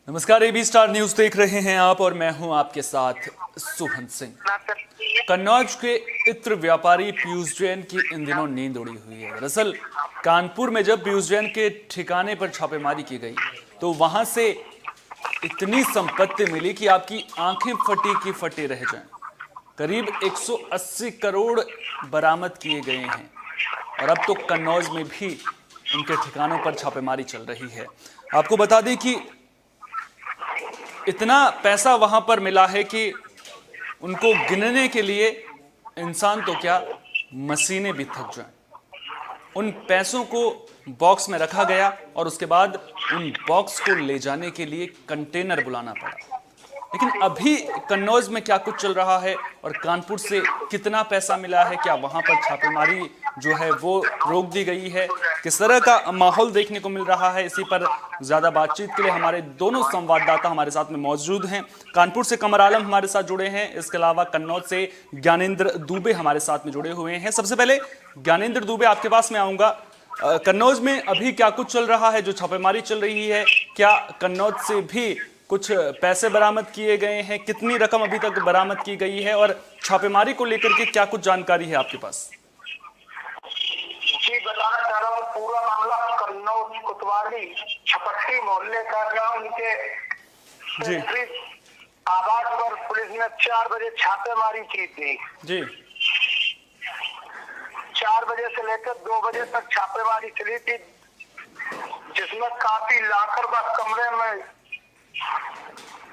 नमस्कार, AB star news देख रहे हैं आप और मैं हूं आपके साथ सुहन सिंह। कन्नौज के इत्र व्यापारी पीयूष जैन की इन दिनों नींद उड़ी हुई है। दरअसल कानपुर में जब पीयूष जैन के ठिकाने पर छापेमारी की गई तो वहां से इतनी संपत्ति मिली कि आपकी आंखें फटी की फटी रह जाएं। करीब 180 करोड़ बरामद किए गए हैं और अब तो कन्नौज में भी उनके ठिकानों पर छापेमारी चल रही है। आपको बता दें कि इतना पैसा वहां पर मिला है कि उनको गिनने के लिए इंसान तो क्या, मशीनें भी थक जाएं। उन पैसों को बॉक्स में रखा गया और उसके बाद उन बॉक्स को ले जाने के लिए कंटेनर बुलाना पड़ा। लेकिन अभी कन्नौज में क्या कुछ चल रहा है और कानपुर से कितना पैसा मिला है, क्या वहां पर छापेमारी जो है वो रोक दी गई है, किस तरह का माहौल देखने को मिल रहा है, इसी पर ज्यादा बातचीत के लिए हमारे दोनों संवाददाता हमारे साथ में मौजूद हैं। कानपुर से कमर आलम हमारे साथ जुड़े हैं, इसके अलावा कन्नौज से ज्ञानेंद्र दुबे हमारे साथ में जुड़े हुए हैं। सबसे पहले ज्ञानेंद्र दुबे, आपके पास में आऊंगा। कन्नौज में अभी क्या कुछ चल रहा है, जो छापेमारी चल रही है, क्या कन्नौज से भी कुछ पैसे बरामद किए गए हैं, कितनी रकम अभी तक बरामद की गई है और छापेमारी को लेकर के क्या कुछ जानकारी है आपके पास? जी, बताना चाह रहा हूँ, पूरा मामला कन्नौज कोतवाली छपट्टी मोहल्ले का है। उनके आवास पर पुलिस ने 4 बजे छापेमारी की थी। जी, 4 बजे से लेकर 2 बजे तक छापेमारी चली थी, जिसमें काफी लाखों का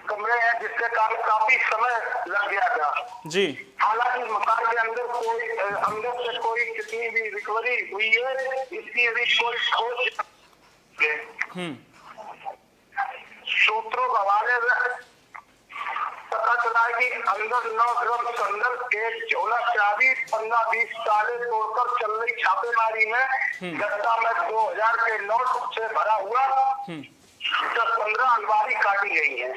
कमरे हैं, जिसके कारण काफी समय लग गया था। जी, हालांकि मकान के अंदर से कोई कितनी भी रिकवरी हुई है, इसकी अभी कोई खोज। सूत्रों के हवाले से पता चला है कि अंदर 9 ग्राम संदल, एक झोला चाबी, 15-20 ताले तोड़कर चल रही छापेमारी में गत्ता में 2000 के नोट से भरा हुआ 10-15 अलमारी काटी गई है।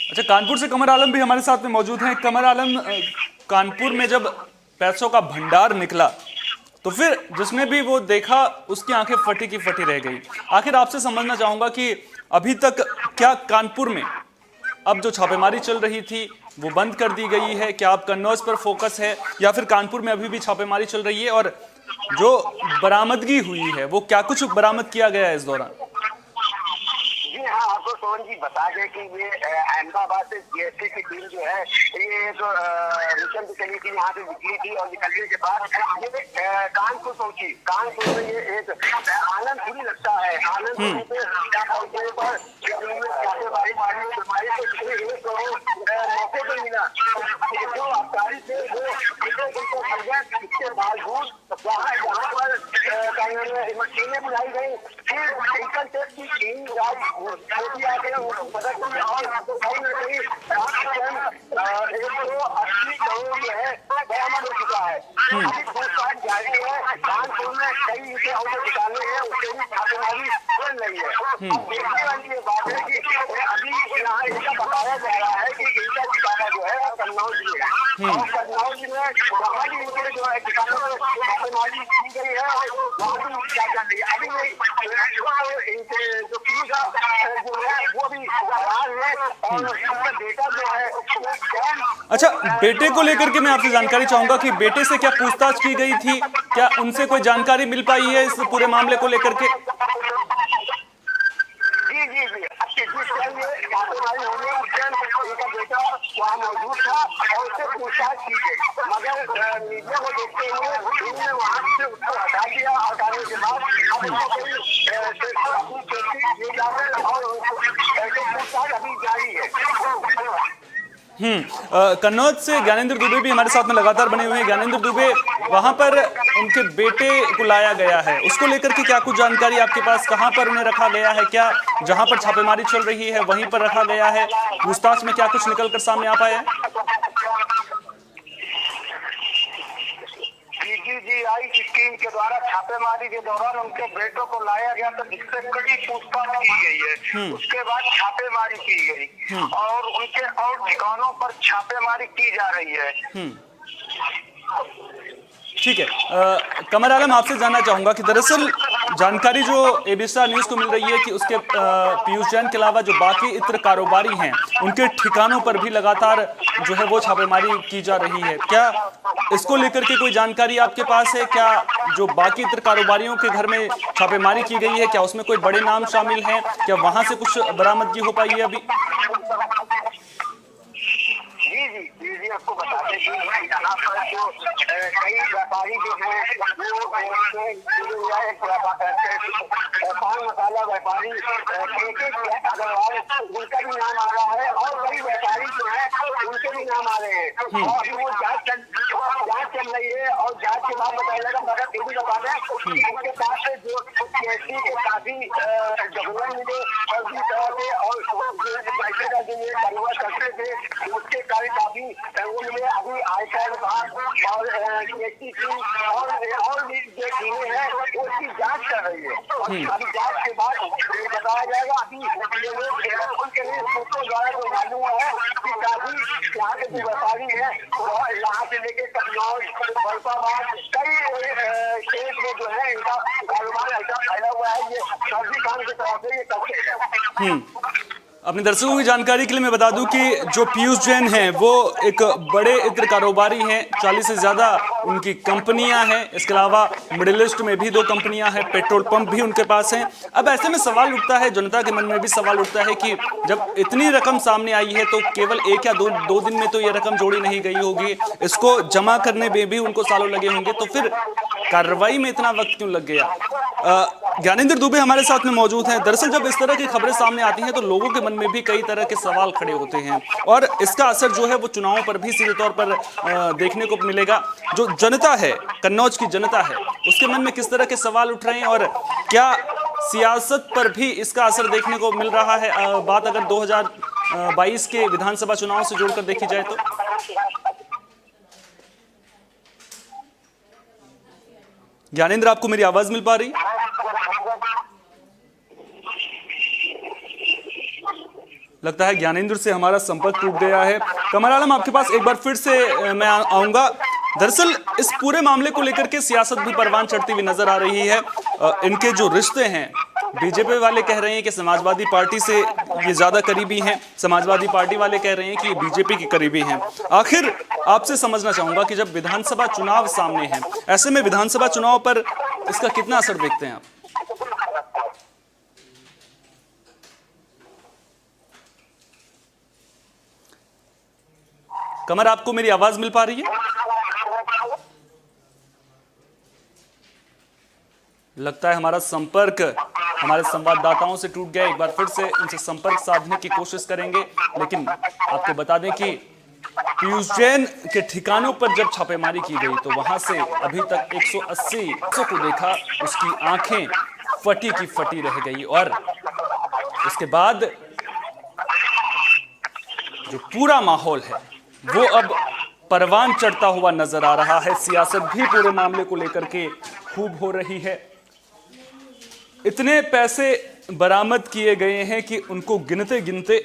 अच्छा, कानपुर से कमर आलम भी हमारे साथ में मौजूद हैं। कमर आलम, कानपुर में जब पैसों का भंडार निकला तो फिर जिसने भी वो देखा उसकी आंखें फटी की फटी रह गई। आखिर आपसे समझना चाहूंगा कि अभी तक क्या कानपुर में अब जो छापेमारी चल रही थी वो बंद कर दी गई है? क्या अब कन्नौज पर फोकस है या फिर कानपुर में अभी भी छापेमारी चल रही है? और जो बरामदगी हुई है वो क्या कुछ बरामद किया गया है इस दौरान? जी हाँ, आपको सोहन जी बता दें कि ये अहमदाबाद से जीएसटी की टीम जो है, ये जो मिशन चली थी, यहाँ से निकली थी और निकलने के बाद ये कानपुर पहुंची। कानपुर में ये एक आनंदपुरी लगता है। आनंदपुरी पे पहुंचने पर छापेमारी मौके पर मिला जो आबकारी थे वो इसके बावजूद जहाँ पर मशीनें बुलाई गई, फिर इनकम टैक्स की टीम आ गया, और 180 करोड़ जो है बरामद हो चुका है। अभी पूछताछ जारी है। कानपुर में कई इनके और ठिकाने हैं, उसके भी छापेमारी चल रही है। देखने वाली ये बात है कि अभी यहाँ इनका बताया जा रहा है कि इनका ठिकाना जो है कन्नौज में है और कन्नौज में वहाँ भी इनके जो है ठिकानों पर छापेमारी की गई है और वहाँ भी क्या चल रही है। अभी इनके जो पीयूष जो है वो भी बाहर है और उनका बेटा जो है। अच्छा, बेटे को लेकर के मैं आपसे जानकारी चाहूंगा कि बेटे से क्या पूछताछ की गई थी, क्या उनसे कोई जानकारी मिल पाई है इस पूरे मामले को लेकर के? जी जी जी, उनका बेटा वहाँ मौजूद था और उससे पूछताछ की गई, मगर मीडिया को देखते हुए उन्होंने वहाँ से उसको हटा दिया। हटाने के बाद और पूछताछ अभी जारी है। कन्नौज से ज्ञानेंद्र दुबे भी हमारे साथ में लगातार बने हुए हैं। ज्ञानेंद्र दुबे, वहां पर उनके बेटे को लाया गया है, उसको लेकर के क्या कुछ जानकारी आपके पास? कहां पर उन्हें रखा गया है? क्या जहां पर छापेमारी चल रही है वहीं पर रखा गया है? पूछताछ में क्या कुछ निकल कर सामने आ पाया है? DGI की टीम के द्वारा छापेमारी के दौरान उनके बेटों को लाया गया तो जिससे कड़ी पूछताछ की गई है। उसके बाद छापेमारी की गई और उनके और ठिकानों पर छापेमारी की जा रही है। ठीक है, कमर आलम, आपसे जानना चाहूंगा कि दरअसल जानकारी जो एबी स्टार न्यूज को मिल रही है कि उसके पीयूष जैन के अलावा जो बाकी इतर कारोबारी हैं उनके ठिकानों पर भी लगातार जो है वो छापेमारी की जा रही है। क्या इसको लेकर के कोई जानकारी आपके पास है? क्या जो बाकी इतर कारोबारियों के घर में छापेमारी की गई है, क्या उसमें कोई बड़े नाम शामिल हैं? क्या वहां से कुछ बरामदगी हो पाई है अभी? जी आपको बता दें कि यहाँ पर जो कई व्यापारी जो हैं वो पान मसाला व्यापारी अग्रवाल उनका भी नाम आ रहा है और कई व्यापारी जो है उनके भी नाम आ रहे हैं और अभी वो जांच चल रही है और जांच के बाद बताया जाएगा। मगर ये भी बता दें उनके पास जो केसी के काफी डॉक्यूमेंट मिले फर्जी तरह से और पैसे का जो ये कारोबार करते थे उसके कार्य काफी वो मिले। अभी आयकर विभाग और और भी जो टीमें हैं वो उसकी जांच कर रही है। अभी जांच के बाद बताया जाएगा। अभी ये लोग उनके लिए सूत्रों द्वारा जो मालूम है कि काफी यहाँ के जो व्यापारी है और यहाँ से लेके कन्नौज फैजाबाद कई स्टेट में जो है इनका कारोबार ऐसा फैला हुआ है। ये सब्जी खान की तरफ से ये करते हैं। अपने दर्शकों की जानकारी के लिए मैं बता दूं कि जो पीयूष जैन हैं वो एक बड़े इत्र कारोबारी हैं। 40 से ज़्यादा उनकी कंपनियां हैं। इसके अलावा मिडिल ईस्ट में भी 2 कंपनियां हैं, पेट्रोल पंप भी उनके पास हैं। अब ऐसे में सवाल उठता है, जनता के मन में भी सवाल उठता है कि जब इतनी रकम सामने आई है तो केवल 1 या 2 दिन में तो ये रकम जोड़ी नहीं गई होगी, इसको जमा करने में भी उनको सालों लगे होंगे, तो फिर कार्रवाई में इतना वक्त क्यों लग गया? ज्ञानेंद्र दुबे हमारे साथ में मौजूद हैं। दरअसल जब इस तरह की खबरें सामने आती हैं तो लोगों के मन में भी कई तरह के सवाल खड़े होते हैं और इसका असर जो है वो चुनावों पर भी सीधे तौर पर देखने को मिलेगा। जो जनता है, कन्नौज की जनता है, उसके मन में किस तरह के सवाल उठ रहे हैं और क्या सियासत पर भी इसका असर देखने को मिल रहा है? बात अगर 2022 के विधानसभा चुनाव से जोड़कर देखी जाए तो ज्ञानेंद्र, आपको मेरी आवाज मिल पा रही? लगता है ज्ञानेंद्र से हमारा संपर्क टूट गया है। कमर आलम, आपके पास एक बार फिर से मैं आऊंगा। दरअसल इस पूरे मामले को लेकर के सियासत भी परवान चढ़ती हुई नजर आ रही है। इनके जो रिश्ते हैं, बीजेपी वाले कह रहे हैं कि समाजवादी पार्टी से ये ज्यादा करीबी हैं, समाजवादी पार्टी वाले कह रहे हैं कि ये बीजेपी के करीबी हैं। आखिर आपसे समझना चाहूंगा कि जब विधानसभा चुनाव सामने है, ऐसे में विधानसभा चुनाव पर इसका कितना असर देखते हैं आप? कमर, आपको मेरी आवाज मिल पा रही है? लगता है हमारा संपर्क हमारे संवाददाताओं से टूट गया। एक बार फिर से उनसे संपर्क साधने की कोशिश करेंगे, लेकिन आपको बता दें कि पीयूष जैन के ठिकानों पर जब छापेमारी की गई तो वहां से अभी तक 180 को देखा, उसकी आंखें फटी की फटी रह गई और उसके बाद जो पूरा माहौल है वो अब परवान चढ़ता हुआ नजर आ रहा है। सियासत भी पूरे मामले को लेकर के खूब हो रही है। इतने पैसे बरामद किए गए हैं कि उनको गिनते गिनते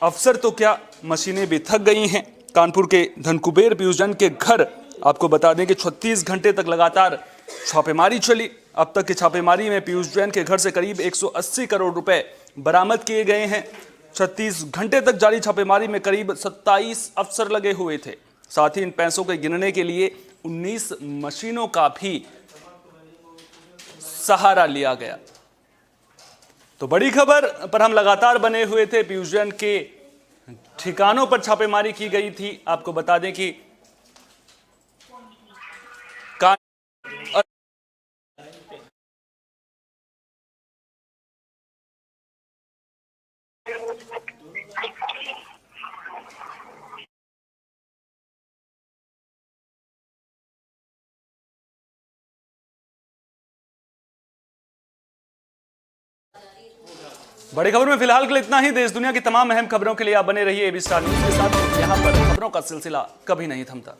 अफसर तो क्या, मशीनें भी थक गई हैं। कानपुर के धनकुबेर पीयूष जैन के घर, आपको बता दें कि 36 घंटे तक लगातार छापेमारी चली। अब तक की छापेमारी में पीयूष जैन के घर से करीब 180 करोड़ रुपए बरामद किए गए हैं। 36 घंटे तक जारी छापेमारी में करीब 27 अफसर लगे हुए थे। साथ ही इन पैसों के गिनने के लिए 19 मशीनों का भी सहारा लिया गया। तो बड़ी खबर पर हम लगातार बने हुए थे। पीयूष जैन के ठिकानों पर छापेमारी की गई थी। आपको बता दें कि बड़ी खबर में फिलहाल के लिए इतना ही। देश दुनिया की तमाम अहम खबरों के लिए आप बने रहिए एबी स्टार न्यूज के साथ। यहां पर खबरों का सिलसिला कभी नहीं थमता।